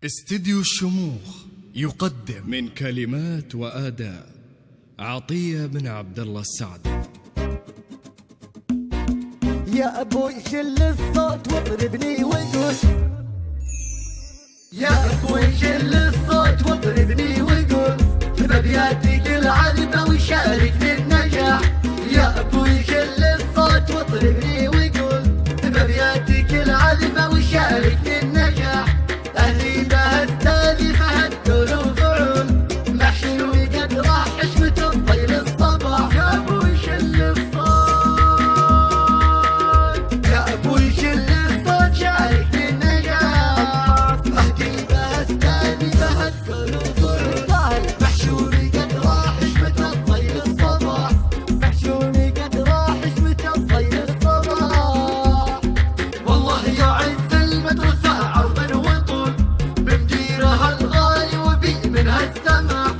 استديو الشموخ يقدم من كلمات وآداء عطية بن عبد الله السعدي. يا ابوي شل الصوت واضربني وقول، يا ابوي شل الصوت واضربني وقول، بابياتك العذبة وشارك في النجاح. يا ابوي شل الصوت واضربني وقول، بابياتك العذبة وشارك في النجاح. اهلي بها استاذي فهدوا له فعول، محشوي قد راح حشمة الطير الصباح. يا ابوي شل الصوت، يا ابوي شل الصوت شارك في النجاح. اهدي بها استاذي فهدوا له فعول، محشوي قد راح حشمة الطير الصباح. محشوي قد راح حشمة الطير الصباح. والله يا عز المدرسة عرضا وطول، بمديرها الغالي وبي منها السماح.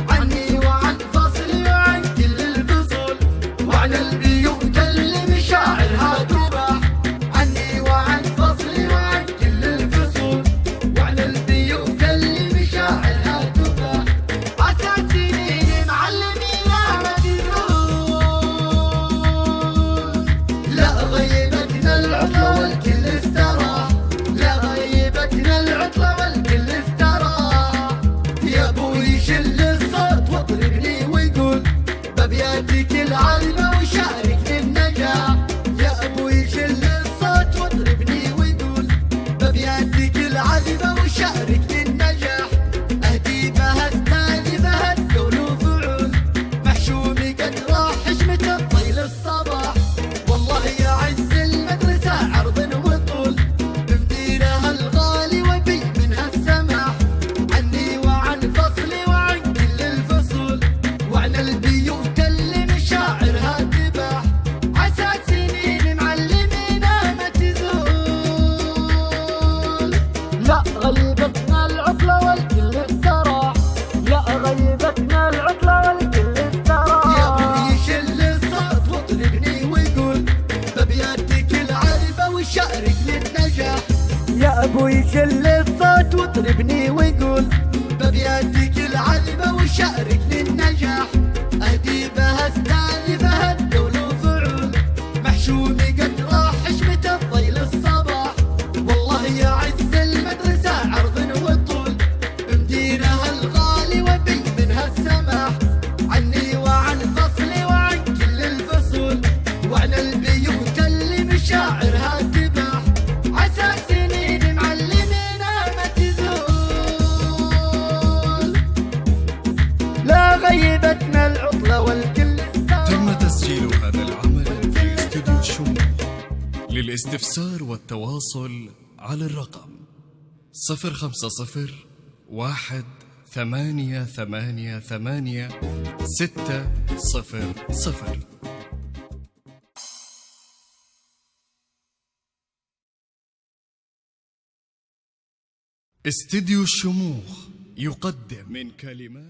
عني وعن فصلي وعن كل الفصول، وعن البيوت اللي مشاعرها تباح. عني وعن فصلي وعن كل الفصول، وعن البيوت اللي مشاعرها تباح. عسى سنين معلمينا ما تزول، لا غيبتنا العطلة والكل استراح. لا غيبتنا العطلة والكل استراح. يا ابوي شل الصوت واضربني وقول، بابياتك العالمة وشارك في النجاح. يا ابوي شل الصوت واضربني وقول، بابياتك العالمة وشارك في النجاح. اهدي بها استاذي فهدوا له فعول، محشومي قد راح حشمة الطيل الصباح. والله يا عز المدرسة عرض وطول، بمديرها الغالي وبي منها السماح. عني وعن فصلي وعن كل الفصول، وعن البيوت اللي مشاعرها تباح. عسى سنين معلمينا ما تزول، لا غيبتنا العطلة والكل استراح. لا غيبتنا العطلة والكل استراح. يا ابوي شل الصوت واضربني وقول، بابياتك العذبة وشارك للنجاح. يا ابوي شل الصوت واضربني وقول، بابياتك العذبة وشارك للنجاح. اهدي بها استاذي فهدوا له فعول، محشومي قد راح حشمة الطيل الصباح. والله يا عز المدرسة عرض وطول، بمديرها الغالي وبي منها السماح. عني وعن فصلي وعن كل الفصول، وعن البيوت اللي مشاعرها تباح. عسى سنين معلمينا ما تزول، لا غيبتنا العطلة والكل استراح. تم تسجيل هذا العمل في استديو الشموخ. للاستفسار والتواصل على الرقم 050-1888600. استديو الشموخ يقدم من كلمات